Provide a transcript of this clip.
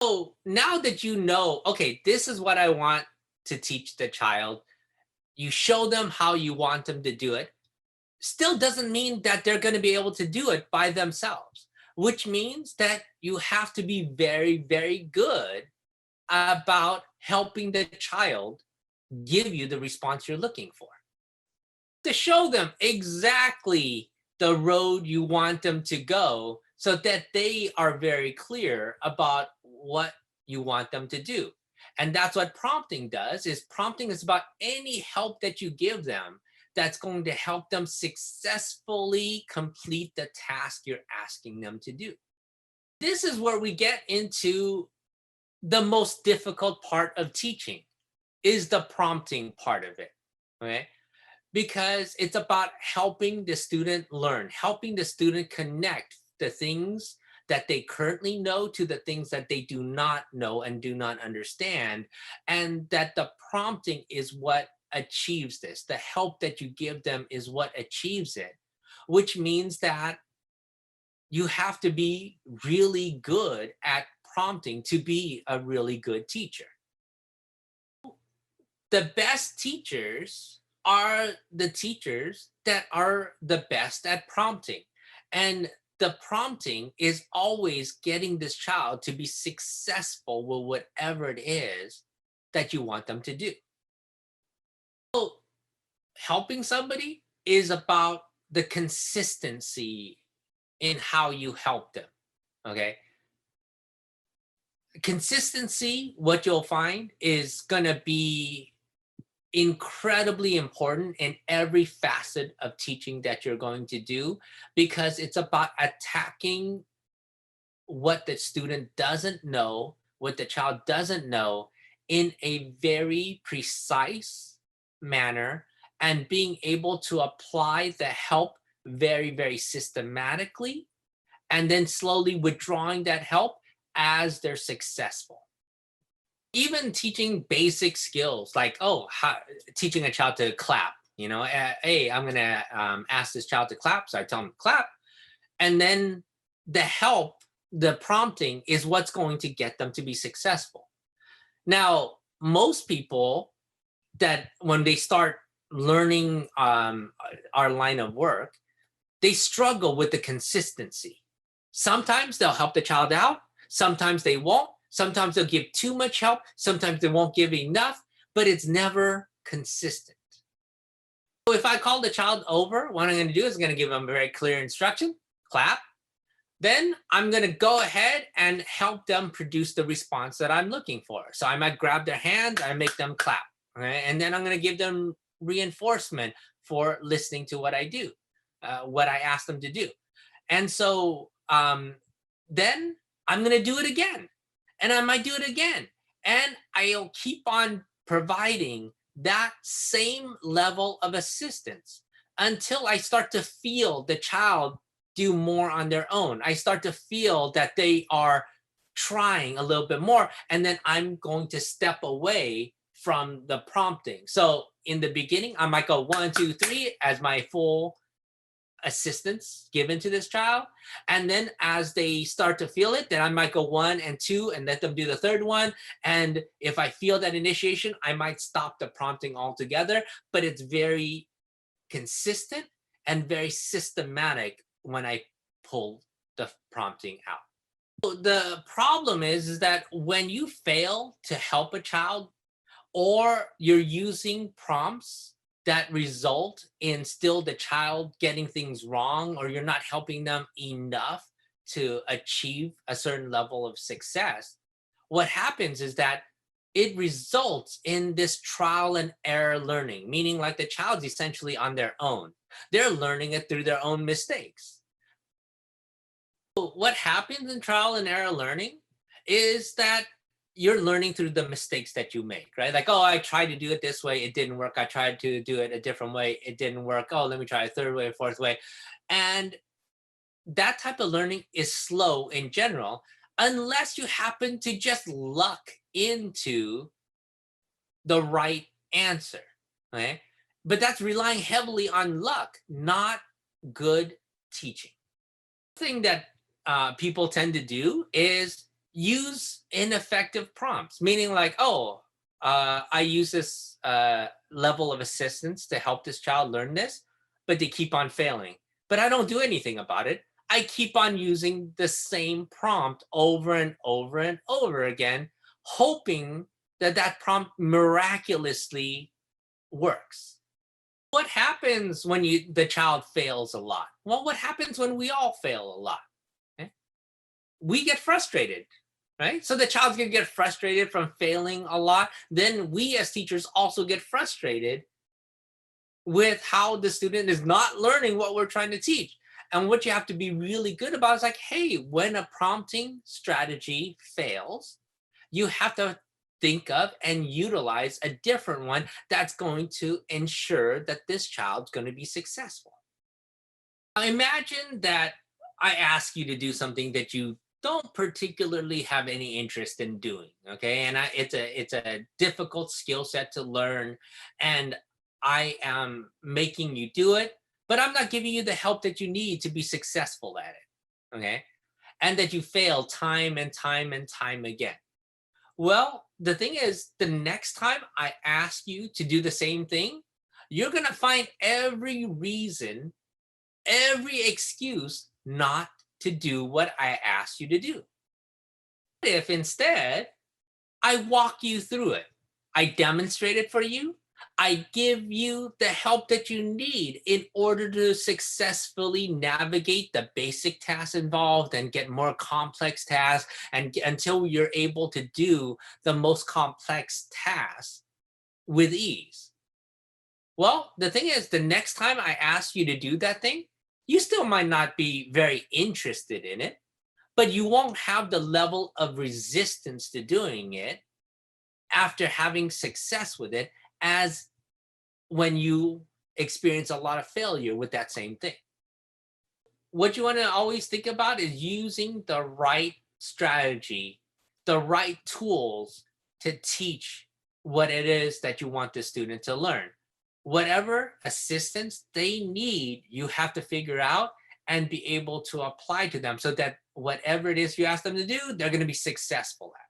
So now that you know, okay, this is what I want to teach the child, you show them how you want them to do it, still doesn't mean that they're going to be able to do it by themselves, which means that you have to be very, very good about helping the child give you the response you're looking for. To show them exactly the road you want them to go so that they are very clear about what you want them to do. And that's what prompting does. Is prompting is about any help that you give them that's going to help them successfully complete the task you're asking them to do. This is where we get into the most difficult part of teaching, is the prompting part of it. Okay? Because it's about helping the student learn, helping the student connect the things that they currently know to the things that they do not know and do not understand, and that the prompting is what achieves this. The help that you give them is what achieves it, which means that you have to be really good at prompting to be a really good teacher. The best teachers are the teachers that are the best at prompting. And the prompting is always getting this child to be successful with whatever it is that you want them to do. So helping somebody is about the consistency in how you help them. Okay. Consistency, what you'll find, is going to be incredibly important in every facet of teaching that you're going to do, because it's about attacking what the student doesn't know, what the child doesn't know, in a very precise manner, and being able to apply the help very, very systematically, and then slowly withdrawing that help as they're successful. Even teaching basic skills like, teaching a child to clap, hey, I'm going to ask this child to clap. So I tell them to clap. And then the help, the prompting, is what's going to get them to be successful. Now, most people, that when they start learning our line of work, they struggle with the consistency. Sometimes they'll help the child out. Sometimes they won't. Sometimes they'll give too much help. Sometimes they won't give enough, but it's never consistent. So if I call the child over, what I'm going to do is I'm going to give them a very clear instruction, clap. Then I'm going to go ahead and help them produce the response that I'm looking for. So I might grab their hand, I make them clap. Okay? And then I'm going to give them reinforcement for listening to what I do, what I ask them to do. And so then I'm going to do it again. And I might do it again. And I'll keep on providing that same level of assistance until I start to feel the child do more on their own. I start to feel that they are trying a little bit more. And then I'm going to step away from the prompting. So in the beginning, I might go 1, 2, 3 as my full assistance given to this child, and then as they start to feel it, then I might go 1 and 2 and let them do the third one. And if I feel that initiation, I might stop the prompting altogether. But it's very consistent and very systematic when I pull the prompting out. So the problem is that when you fail to help a child, or you're using prompts that result in still the child getting things wrong, or you're not helping them enough to achieve a certain level of success, what happens is that it results in this trial and error learning, meaning like the child's essentially on their own. They're learning it through their own mistakes. So what happens in trial and error learning is that you're learning through the mistakes that you make, right? Like, I tried to do it this way, it didn't work. I tried to do it a different way, it didn't work. Let me try a third way, a fourth way. And that type of learning is slow in general, unless you happen to just luck into the right answer, okay? But that's relying heavily on luck, not good teaching. The thing that people tend to do is use ineffective prompts, meaning like, oh, I use this level of assistance to help this child learn this, but they keep on failing. But I don't do anything about it. I keep on using the same prompt over and over and over again, hoping that that prompt miraculously works. What happens when the child fails a lot? Well, what happens when we all fail a lot? Okay? We get frustrated, right? So the child's gonna get frustrated from failing a lot. Then we as teachers also get frustrated with how the student is not learning what we're trying to teach. And what you have to be really good about is like, hey, when a prompting strategy fails, you have to think of and utilize a different one that's going to ensure that this child's going to be successful. Now imagine that I ask you to do something that you don't particularly have any interest in doing, okay? And it's a difficult skill set to learn, and I am making you do it, but I'm not giving you the help that you need to be successful at it, okay? And that you fail time and time and time again. Well, the thing is, the next time I ask you to do the same thing, you're going to find every reason, every excuse not to do what I asked you to do. If instead I walk you through it, I demonstrate it for you, I give you the help that you need in order to successfully navigate the basic tasks involved and get more complex tasks until you're able to do the most complex tasks with ease. Well, the thing is, the next time I ask you to do that thing, you still might not be very interested in it, but you won't have the level of resistance to doing it after having success with it as when you experience a lot of failure with that same thing. What you want to always think about is using the right strategy, the right tools to teach what it is that you want the student to learn. Whatever assistance they need, you have to figure out and be able to apply to them so that whatever it is you ask them to do, they're going to be successful at.